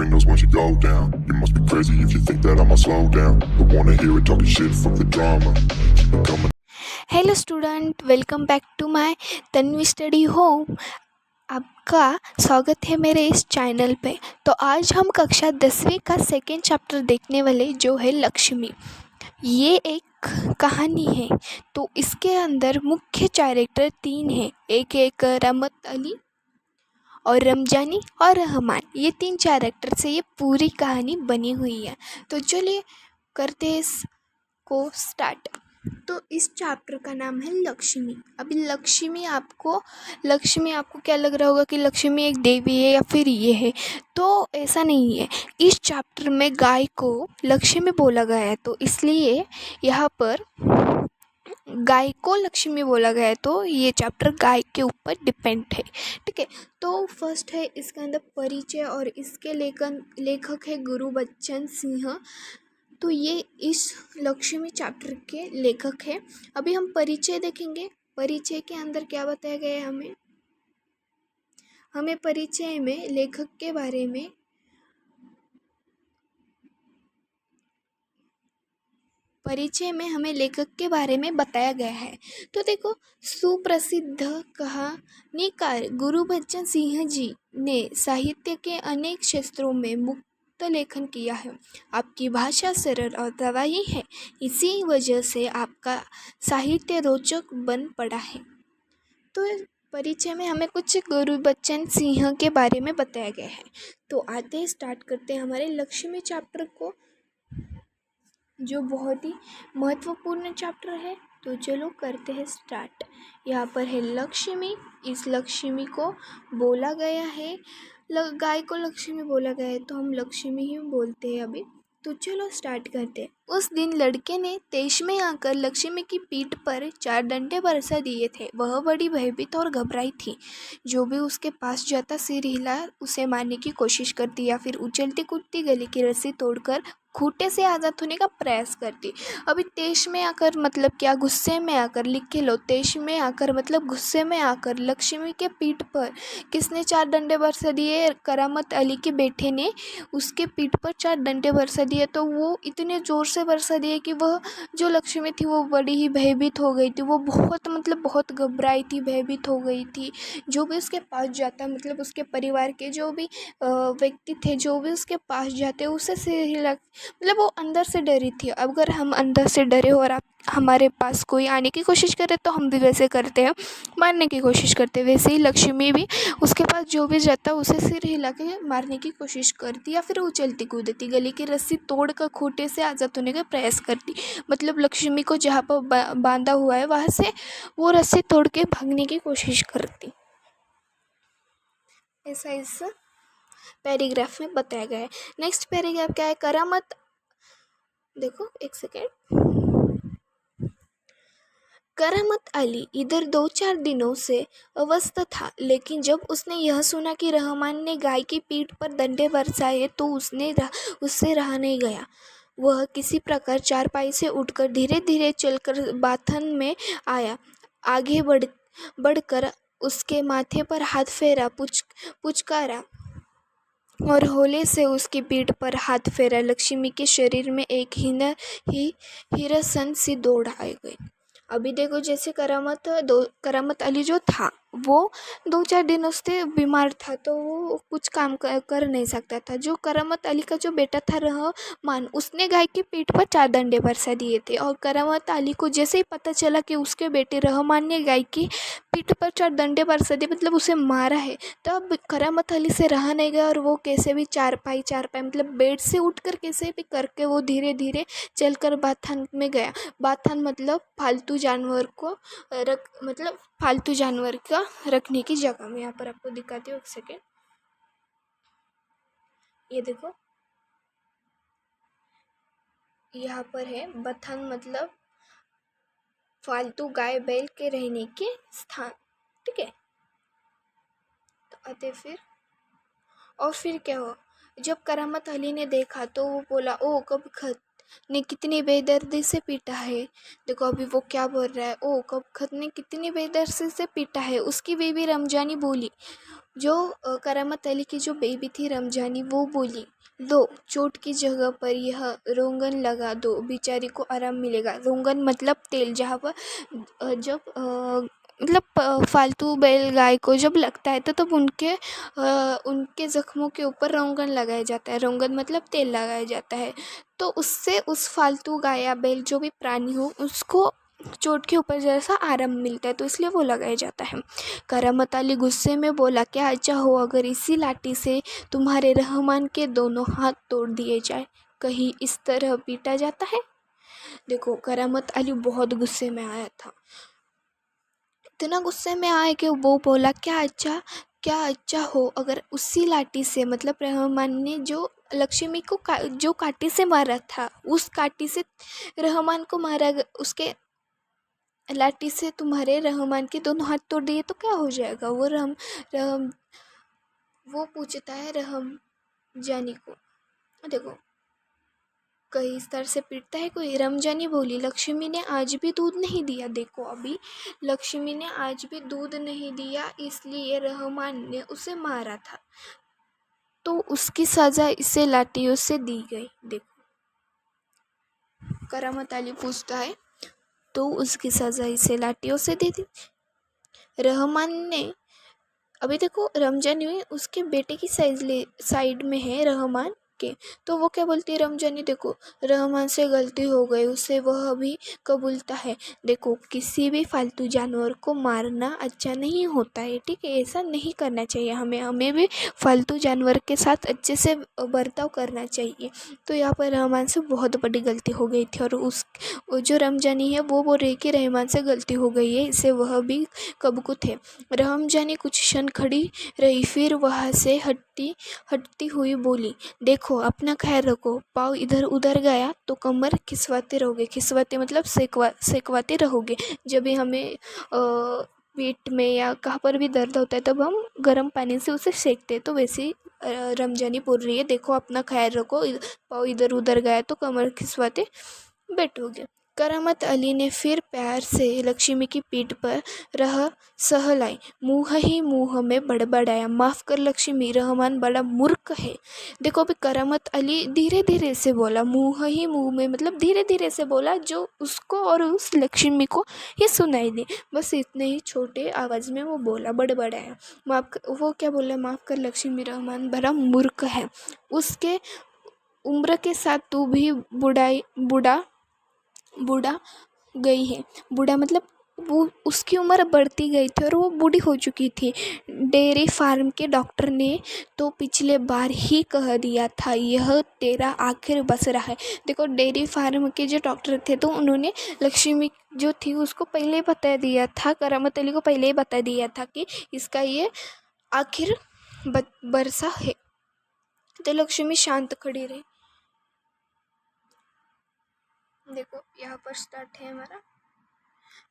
windows once you go down. You must be crazy if you think that I'ma slow down. Don't wanna hear it talking shit, fuck the drama. Keep it coming. Hello student, welcome back to my Tanvi study home. आपका स्वागत है मेरे इस channel पे। तो आज हम कक्षा 10वीं का सेकेंड चैप्टर देखने वाले, जो है लक्ष्मी। ये एक कहानी है। तो इसके अंदर मुख्य कैरेक्टर 3 हैं। एक रहमत अली और रमजानी और रहमान। ये 3 कैरेक्टर से ये पूरी कहानी बनी हुई है। तो चलिए करते हैं इसको स्टार्ट। तो इस चैप्टर का नाम है लक्ष्मी। अभी लक्ष्मी आपको क्या लग रहा होगा कि लक्ष्मी एक देवी है या फिर ये है। तो ऐसा नहीं है। इस चैप्टर में गाय को लक्ष्मी बोला गया है, तो इसलिए यहाँ पर गाय को लक्ष्मी बोला गया है। तो ये चैप्टर गाय के ऊपर डिपेंड है, ठीक है। तो फर्स्ट है इसके अंदर परिचय, और इसके लेखक है गुरबच्चन सिंह। तो ये इस लक्ष्मी चैप्टर के लेखक हैं। अभी हम परिचय देखेंगे। परिचय के अंदर क्या बताया गया है हमें परिचय में लेखक के बारे में हमें लेखक के बारे में बताया गया है। तो देखो, सुप्रसिद्ध कहानीकार गुरबच्चन सिंह जी ने साहित्य के अनेक क्षेत्रों में मुक्त लेखन किया है। आपकी भाषा सरल और प्रवाही है, इसी वजह से आपका साहित्य रोचक बन पड़ा है। तो परिचय में हमें कुछ गुरबच्चन सिंह के बारे में बताया गया है। तो आते हैं, स्टार्ट करते हैं हमारे लक्ष्मी चैप्टर को, जो बहुत ही महत्वपूर्ण चैप्टर है। तो चलो करते हैं स्टार्ट। यहाँ पर है लक्ष्मी। इस लक्ष्मी को बोला गया है, गाय को लक्ष्मी बोला गया है, तो हम लक्ष्मी ही बोलते हैं अभी। तो चलो स्टार्ट करते हैं। उस दिन लड़के ने तेज में आकर लक्ष्मी की पीठ पर 4 डंडे बरसा दिए थे। वह बड़ी भयभीत और घबराई थी। जो भी उसके पास जाता सिर हिला उसे मारने की कोशिश करती, या फिर उछलती कूदती गले की रस्सी तोड़कर खूंटे से आज़ाद होने का प्रयास करती। अभी तेज में आकर मतलब क्या, गुस्से में आकर लिख के लो। तेज में आकर मतलब गुस्से में आकर लक्ष्मी के पीठ पर किसने 4 डंडे बरसा दिए? करामत अली के बेटे ने उसके पीठ पर 4 डंडे बरसा दिए। तो वो इतने ज़ोर से बरसा दिए कि वह जो लक्ष्मी थी वो बड़ी ही भयभीत हो गई थी। वो बहुत घबराई थी, भयभीत हो गई थी। जो भी उसके पास जाता, मतलब उसके परिवार के जो भी व्यक्ति थे, जो भी उसके पास जाते, उसे सिर हिला, मतलब वो अंदर से डरी थी। अगर हम अंदर से डरे हो और आप हमारे पास कोई आने की कोशिश करे तो हम भी वैसे करते हैं, मारने की कोशिश करते हैं। वैसे ही लक्ष्मी भी उसके पास जो भी जाता उसे सिर हिला के मारने की कोशिश करती, या फिर उछलती कूदती गले की रस्सी तोड़कर खूंटे से आज़ाद होने का प्रयास करती। मतलब लक्ष्मी को जहाँ पर बांधा हुआ है वहाँ से वो रस्सी तोड़ के भागने की कोशिश करती। ऐसा इस पैराग्राफ में बताया गया है। नेक्स्ट पैराग्राफ क्या है? करामत। देखो एक सेकेंड। करामत अली इधर 2-4 दिनों से अवस्थ था, लेकिन जब उसने यह सुना कि रहमान ने गाय की पीठ पर डंडे बरसाए तो उससे रहा नहीं गया। वह किसी प्रकार चारपाई से उठकर धीरे धीरे चलकर बाथन में आया। आगे बढ़कर उसके माथे पर हाथ फेरा, पुचकारा और होले से उसकी पीठ पर हाथ फेरा। लक्ष्मी के शरीर में एक हिरसन सी दौड़ आ गई। अभी देखो, जैसे करामत अली जो था वो 2-4 दिनों से बीमार था, तो वो कुछ काम कर नहीं सकता था। जो करामत अली का जो बेटा था रहमान, उसने गाय की पीठ पर 4 डंडे बरसा दिए थे। और करामत अली को जैसे ही पता चला कि उसके बेटे रहमान ने गाय की पीठ पर 4 डंडे बरसा दिए, मतलब उसे मारा है, तब करामत अली से रहा नहीं गया। और वो कैसे भी चारपाई मतलब बेड से उठकर कैसे भी करके वो धीरे धीरे चलकर बाथान में गया। बाथान मतलब फालतू जानवर का रखने की जगह। मैं यहाँ पर आपको दिखाती हूँ, एक सेकेंड। ये देखो, यहाँ पर है बथान, मतलब फालतू गाय बैल के रहने के स्थान, ठीक है। तो आते फिर क्या हुआ? जब करामत अली ने देखा तो वो बोला, ओ कब खत ने कितनी बेदर्दी से पीटा है। देखो अभी वो क्या बोल रहा है, ओ कब खत ने कितनी बेदर्दी से पीटा है। उसकी बेबी रमजानी बोली, जो करामत अली की जो बेबी थी रमजानी, वो बोली लो, चोट की जगह पर यह रोगन लगा दो, बेचारी को आराम मिलेगा। रोगन मतलब तेल, जहाँ पर जब मतलब फालतू बैल गाय को जब लगता है तो तब उनके ज़ख्मों के ऊपर रोगन लगाया जाता है। रोगन मतलब तेल लगाया जाता है। तो उससे उस फालतू गाय या बैल जो भी प्राणी हो उसको चोट के ऊपर जैसा आराम मिलता है, तो इसलिए वो लगाया जाता है। करामत अली गुस्से में बोला, क्या अच्छा हो अगर इसी लाठी से तुम्हारे रहमान के दोनों हाथ तोड़ दिए जाए, कहीं इस तरह पीटा जाता है। देखो, करामत अली बहुत गुस्से में आया था। इतना गुस्से में आया कि वो बोला, क्या अच्छा हो अगर उसी लाठी से, मतलब रहमान ने जो लक्ष्मी को जो काठी से मारा था, उस काठी से रहमान को मारा उसके लाठी से तुम्हारे रहमान के दोनों हाथ तोड़ दिए तो क्या हो जाएगा। रहम वो पूछता है रहम जानी को। देखो, कई स्तर से पीटता है कोई। रमजानी बोली, लक्ष्मी ने आज भी दूध नहीं दिया। देखो, अभी लक्ष्मी ने आज भी दूध नहीं दिया, इसलिए रहमान ने उसे मारा था, तो उसकी सजा इसे लाठियों से दी गई। देखो, करामत अली पूछता है, तो उसकी सजा इसे लाठियों से दे दी। रहमान ने, अभी देखो रमजानी उसके बेटे की साइड में है रहमान के, तो वो क्या बोलती है रमजानी, देखो रहमान से गलती हो गई, उसे वह भी कबूलता है। देखो, किसी भी फालतू जानवर को मारना अच्छा नहीं होता है, ठीक है, ऐसा नहीं करना चाहिए। हमें भी फालतू जानवर के साथ अच्छे से बर्ताव करना चाहिए। तो यहाँ पर रहमान से बहुत बड़ी गलती हो गई थी, और वो जो रमजानी है वो बोल रही कि रहमान से गलती हो गई है, इसे वह भी कबूल है। रमजानी कुछ क्षण खड़ी रही, फिर वहाँ से हटती हुई बोली, देखो अपना ख्याल रखो, पाँव इधर उधर गया तो कमर खिसवाते रहोगे। खिसवाते मतलब सेकवाते रहोगे। जब भी हमें पेट में या कहाँ पर भी दर्द होता है तब हम गर्म पानी से उसे सेकते हैं, तो वैसे ही रमजानी बोल रही है, देखो अपना ख्याल रखो, पाँव इधर उधर गया तो कमर खिसवाते बैठोगे। करामत अली ने फिर प्यार से लक्ष्मी की पीठ पर रह सहलाई, मुँह ही मुँह में बड़बड़ाया, माफ़ कर लक्ष्मी, रहमान बड़ा मूर्ख है। देखो, अभी करामत अली धीरे धीरे से बोला, मुँह ही मुँह में मतलब धीरे धीरे से बोला, जो उसको और उस लक्ष्मी को ये सुनाई दे, बस इतने ही छोटे आवाज़ में वो बोला, बड़बड़ाया। वो क्या बोला, माफ़ कर लक्ष्मी, रहमान बड़ा मूर्ख है, उसके उम्र के साथ तू भी बूढ़ा गई है। बूढ़ा मतलब वो उसकी उम्र बढ़ती गई थी और वो बूढ़ी हो चुकी थी। डेयरी फार्म के डॉक्टर ने तो पिछले बार ही कह दिया था, यह तेरा आखिर बसरा है। देखो, डेयरी फार्म के जो डॉक्टर थे तो उन्होंने लक्ष्मी जो थी उसको पहले ही बता दिया था, करामत अली को पहले ही बता दिया था कि इसका ये आखिर बरसा है। तो लक्ष्मी शांत खड़ी रही। देखो, यहाँ पर स्टार्ट है हमारा।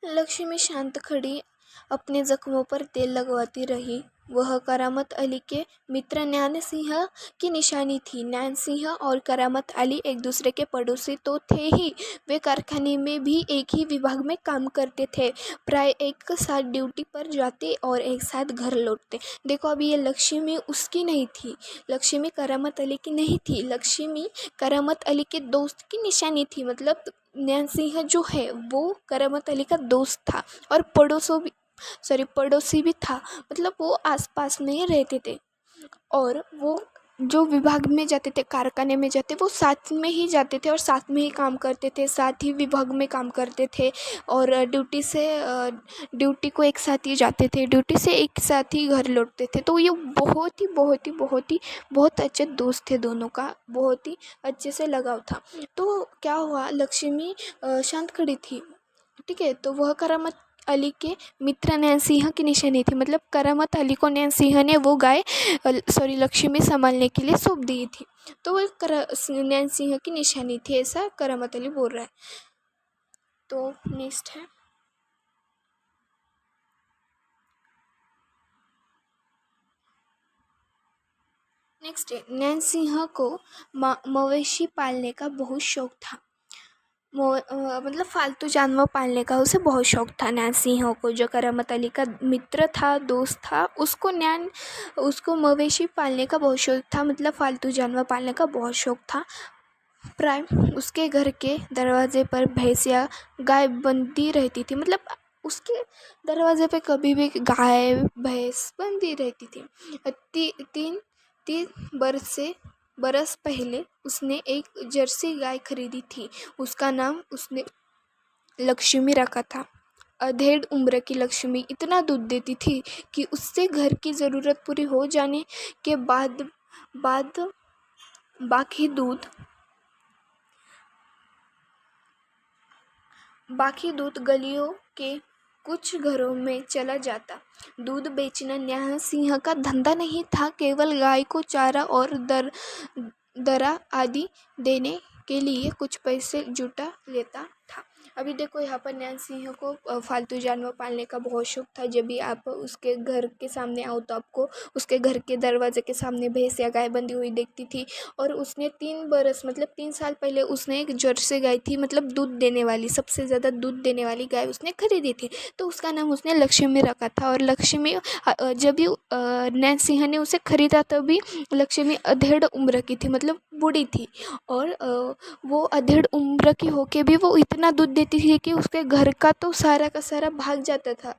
लक्ष्मी शांत खड़ी अपने जख्मों पर तेल लगवाती रही। वह करामत अली के मित्र नैन सिंह की निशानी थी। नैन सिंह और करामत अली एक दूसरे के पड़ोसी तो थे ही, वे कारखाने में भी एक ही विभाग में काम करते थे। प्राय एक साथ ड्यूटी पर जाते और एक साथ घर लौटते। देखो, अभी ये लक्ष्मी उसकी नहीं थी, लक्ष्मी करामत अली की नहीं थी, लक्ष्मी करामत अली के दोस्त की निशानी थी। मतलब नैन सिंह जो है वो करामत अली का दोस्त था और पड़ोसी भी था। मतलब वो आसपास में ही रहते थे, और वो जो विभाग में जाते थे, कारखाने में जाते, वो साथ में ही जाते थे और साथ में ही काम करते थे, साथ ही विभाग में काम करते थे, और ड्यूटी को एक साथ ही जाते थे, ड्यूटी से एक साथ ही घर लौटते थे। तो ये बहुत अच्छे दोस्त थे दोनों का, बहुत ही अच्छे से लगाव था। तो क्या हुआ, लक्ष्मी शांत खड़ी थी, ठीक है, तो वह करामत अली के मित्र नैन सिंह की निशानी थी। मतलब करामत अली को नैन सिंह ने वो गाय लक्ष्मी संभालने के लिए सौंप दी थी, तो वो नैन सिंह की निशानी थी, ऐसा करामत अली बोल रहा है। तो नेक्स्ट है, नैन सिंह को मवेशी पालने का बहुत शौक था। मतलब फालतू जानवर पालने का उसे बहुत शौक था। नैन सिंह को, जो करामत अली का मित्र था, दोस्त था, उसको मवेशी पालने का बहुत शौक था, मतलब फालतू जानवर पालने का बहुत शौक था। प्राय उसके घर के दरवाजे पर भैंस या गाय बंधी रहती थी, मतलब उसके दरवाजे पे कभी भी गाय भैंस बंधी रहती थी। तीन तीन बरस पहले उसने एक जर्सी गाय खरीदी थी। उसका नाम उसने लक्ष्मी रखा था। अधेड़ उम्र की लक्ष्मी इतना दूध देती थी कि उससे घर की ज़रूरत पूरी हो जाने के बाद बाकी दूध गलियों के कुछ घरों में चला जाता। दूध बेचना न्याय सिंह का धंधा नहीं था, केवल गाय को चारा और दरा आदि देने के लिए कुछ पैसे जुटा लेता था। अभी देखो यहाँ पर नैन सिंह को फालतू जानवर पालने का बहुत शौक था। जब भी आप उसके घर के सामने आओ तो आपको उसके घर के दरवाजे के सामने भैंस या गाय बंधी हुई देखती थी। और उसने 3 बरस मतलब 3 साल पहले उसने एक जर्सी गाय थी, मतलब दूध देने वाली, सबसे ज़्यादा दूध देने वाली गाय उसने खरीदी थी। तो उसका नाम उसने लक्ष्मी रखा था। और लक्ष्मी जब भी नैन सिंह ने उसे खरीदा तभी लक्ष्मी अधेड़ उम्र की थी, मतलब बूढ़ी थी। और वो अधेड़ उम्र की होके भी वो इतना दूध देती थी कि उसके घर का तो सारा का सारा भाग जाता था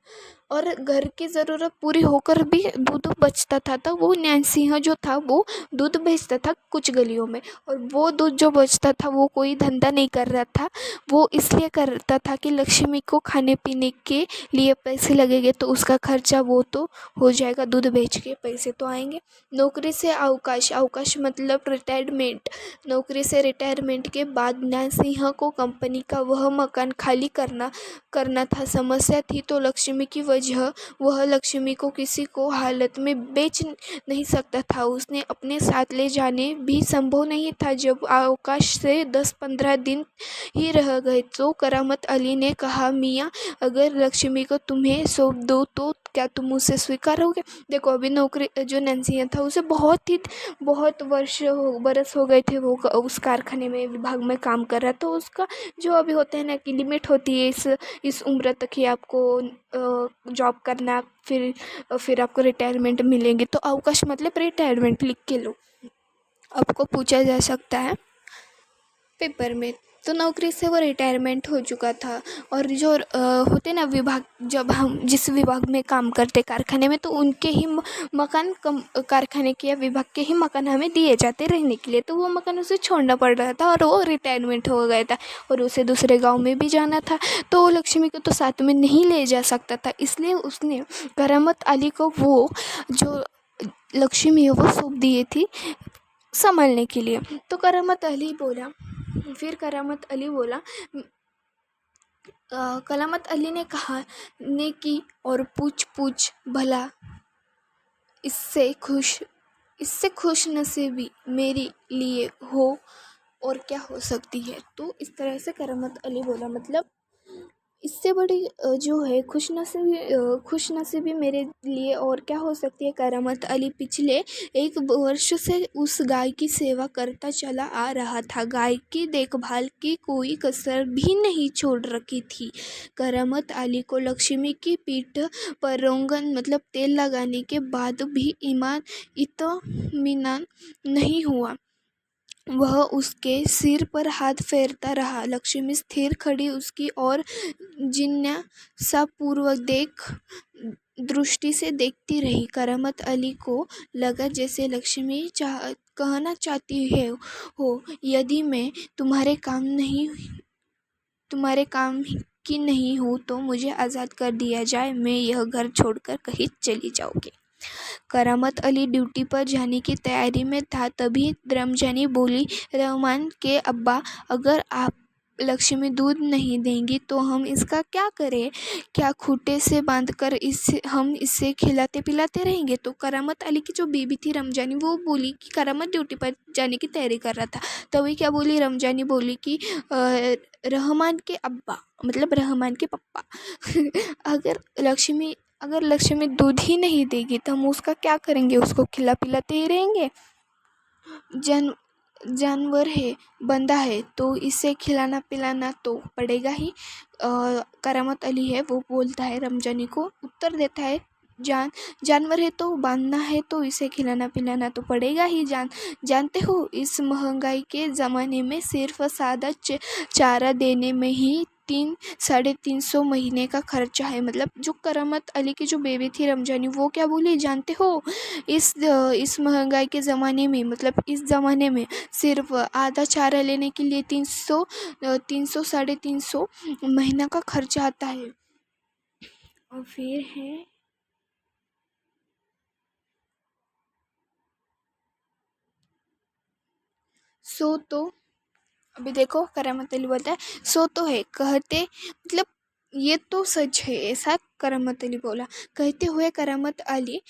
और घर की ज़रूरत पूरी होकर भी दूध बचता था। तो वो नैन सिंह जो था वो दूध बेचता था कुछ गलियों में, और वो दूध जो बचता था वो कोई धंधा नहीं कर रहा था, वो इसलिए करता था कि लक्ष्मी को खाने पीने के लिए पैसे लगेंगे तो उसका खर्चा वो तो हो जाएगा, दूध बेच के पैसे तो आएंगे। नौकरी से अवकाश मतलब रिटायरमेंट। नौकरी से रिटायरमेंट के बाद नैन सिंह को कंपनी का वह मकान खाली करना था। समस्या थी तो लक्ष्मी की वजह, वह लक्ष्मी को किसी को हालत में बेच नहीं सकता था, उसने अपने साथ ले जाने भी संभव नहीं था। जब अवकाश से 10-15 दिन ही रह गए तो करामत अली ने कहा, मियाँ अगर लक्ष्मी को तुम्हें सौंप दो तो क्या तुम उसे स्वीकारोगे? देखो अभी नौकरी जो नैन सिंह था उसे बहुत बरस हो गए थे, वो उस कारखाने में विभाग में काम कर रहा। तो उसका जो अभी होता है ना कि लिमिट होती है, इस उम्र तक ही आपको जॉब करना, फिर आपको रिटायरमेंट मिलेंगे। तो अवकाश मतलब रिटायरमेंट लिख के लो, आपको पूछा जा सकता है पेपर में। तो नौकरी से वो रिटायरमेंट हो चुका था। और जो होते ना विभाग, जब हम जिस विभाग में काम करते कारखाने में, तो उनके ही मकान कारखाने के या विभाग के ही मकान हमें दिए जाते रहने के लिए। तो वो मकान उसे छोड़ना पड़ रहा था और वो रिटायरमेंट हो गया था और उसे दूसरे गांव में भी जाना था। तो लक्ष्मी को तो साथ में नहीं ले जा सकता था, इसलिए उसने करामत अली को वो जो लक्ष्मी है वो सौंप दी थी संभालने के लिए। तो करामत अली बोला, करामत अली ने कहा, नेकी और पूछ भला, इससे खुश नसीबी मेरे लिए हो और क्या हो सकती है। तो इस तरह से करामत अली बोला, मतलब इससे बड़ी जो है खुश नसीबी मेरे लिए और क्या हो सकती है। करामत अली पिछले 1 वर्ष से उस गाय की सेवा करता चला आ रहा था, गाय की देखभाल की कोई कसर भी नहीं छोड़ रखी थी। करामत अली को लक्ष्मी की पीठ पर रोगन मतलब तेल लगाने के बाद भी इत्मीनान नहीं हुआ। वह उसके सिर पर हाथ फेरता रहा। लक्ष्मी स्थिर खड़ी उसकी ओर जिज्ञासापूर्वक दृष्टि से देखती रही। करामत अली को लगा जैसे लक्ष्मी कहना चाहती है हो, यदि मैं तुम्हारे काम की नहीं हूँ तो मुझे आज़ाद कर दिया जाए, मैं यह घर छोड़कर कहीं चली जाऊँगी। करामत अली ड्यूटी पर जाने की तैयारी में था, तभी रमजानी बोली, रहमान के अब्बा, अगर आप लक्ष्मी दूध नहीं देंगी तो हम इसका क्या करें? क्या खूंटे से बांधकर हम इसे खिलाते पिलाते रहेंगे? तो करामत अली की जो बीबी थी रमजानी, वो बोली कि करामत ड्यूटी पर जाने की तैयारी कर रहा था। तभी क्या बोली रमजानी, बोली कि रहमान के अब्बा मतलब रहमान के पप्पा अगर लक्ष्मी दूध ही नहीं देगी तो हम उसका क्या करेंगे? उसको खिला पिलाते ही रहेंगे। जानवर है, बंदा है, तो इसे खिलाना पिलाना तो पड़ेगा ही। करामत अली है वो बोलता है, रमजानी को उत्तर देता है, जानवर है तो बांधना है तो इसे खिलाना पिलाना तो पड़ेगा ही। जानते हो इस महंगाई के ज़माने में सिर्फ सादा चारा देने में ही 300-350 महीने का खर्चा है। मतलब जो करामत अली की जो बेबी थी रमजानी, वो क्या बोली जानते हो, इस महंगाई के ज़माने में, मतलब इस ज़माने में सिर्फ आधा चारा लेने के लिए 300-350 महीना का खर्चा आता है। और फिर है सो तो, अभी देखो करामत अली बोलता है सो तो है कहते, मतलब ये तो सच है, ऐसा करामत अली बोला। कहते हुए करामत अली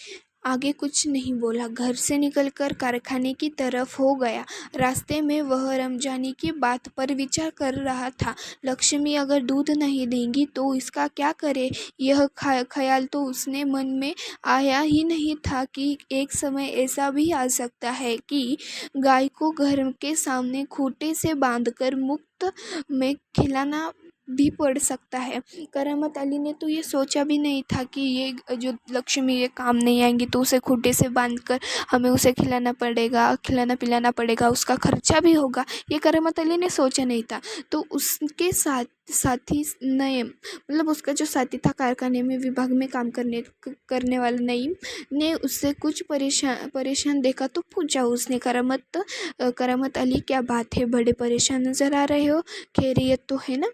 आगे कुछ नहीं बोला, घर से निकलकर कारखाने की तरफ हो गया। रास्ते में वह रमजानी की बात पर विचार कर रहा था। लक्ष्मी अगर दूध नहीं देंगी तो इसका क्या करे, यह ख्याल तो उसने मन में आया ही नहीं था कि एक समय ऐसा भी आ सकता है कि गाय को घर के सामने खूंटे से बांधकर मुफ्त में खिलाना भी पड़ सकता है। करामत अली ने तो ये सोचा भी नहीं था कि ये जो लक्ष्मी ये काम नहीं आएंगी तो उसे खूंटे से बांधकर हमें उसे खिलाना पड़ेगा, खिलाना पिलाना पड़ेगा, उसका खर्चा भी होगा, ये करामत अली ने सोचा नहीं था। तो उसके साथी ने, मतलब उसका जो साथी था कारखाने में विभाग में काम करने वाला नईम ने उससे कुछ परेशान देखा तो पूछा उसने, करामत अली क्या बात है, बड़े परेशान नज़र आ रहे हो, खैरियत तो है ना।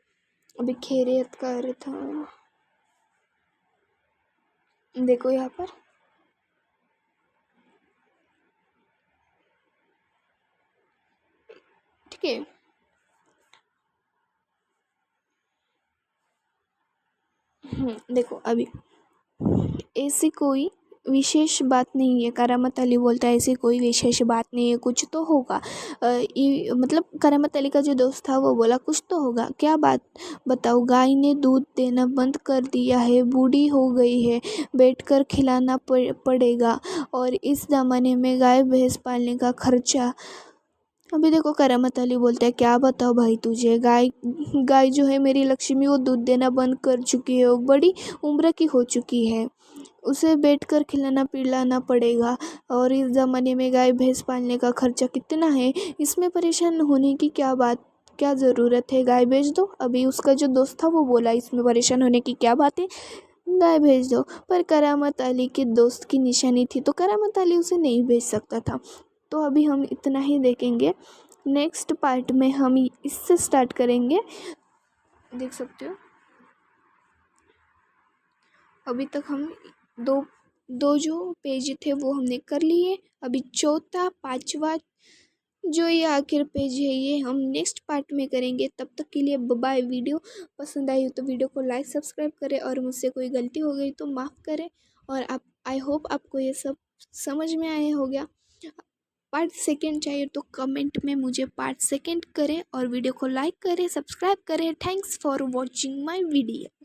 अभी खैरियत का अर्थ देखो यहाँ पर, ठीक है। देखो अभी ऐसी कोई विशेष बात नहीं है, करामत अली बोलता है ऐसी कोई विशेष बात नहीं है, कुछ तो होगा। मतलब करामत अली का जो दोस्त था वो बोला कुछ तो होगा, क्या बात बताओ। गाय ने दूध देना बंद कर दिया है, बूढ़ी हो गई है, बैठकर खिलाना पड़ेगा, और इस ज़माने में गाय भैंस पालने का खर्चा। अभी देखो करामत अली बोलता है क्या बताओ भाई तुझे, गाय गाय जो है मेरी लक्ष्मी वो दूध देना बंद कर चुकी है, वो बड़ी उम्र की हो चुकी है, उसे बैठकर खिलाना पिलाना पड़ेगा, और इस ज़माने में गाय भैंस पालने का खर्चा कितना है, इसमें परेशान होने की क्या ज़रूरत है, गाय बेच दो। अभी उसका जो दोस्त था वो बोला इसमें परेशान होने की क्या बात है, गाय भेज दो। पर करामत अली के दोस्त की निशानी थी तो करामत अली उसे नहीं भेज सकता था। तो अभी हम इतना ही देखेंगे, नेक्स्ट पार्ट में हम इससे स्टार्ट करेंगे। देख सकते हो अभी तक हम दो दो जो पेज थे वो हमने कर लिए। अभी चौथा पांचवा जो ये आखिर पेज है ये हम नेक्स्ट पार्ट में करेंगे। तब तक के लिए बाय। वीडियो पसंद आई हो तो वीडियो को लाइक सब्सक्राइब करें, और मुझसे कोई गलती हो गई तो माफ़ करें। और आप, आई होप आपको ये सब समझ में आया हो गया। पार्ट सेकंड चाहिए तो कमेंट में मुझे पार्ट सेकंड करें, और वीडियो को लाइक करें, सब्सक्राइब करें। Thanks for watching my video.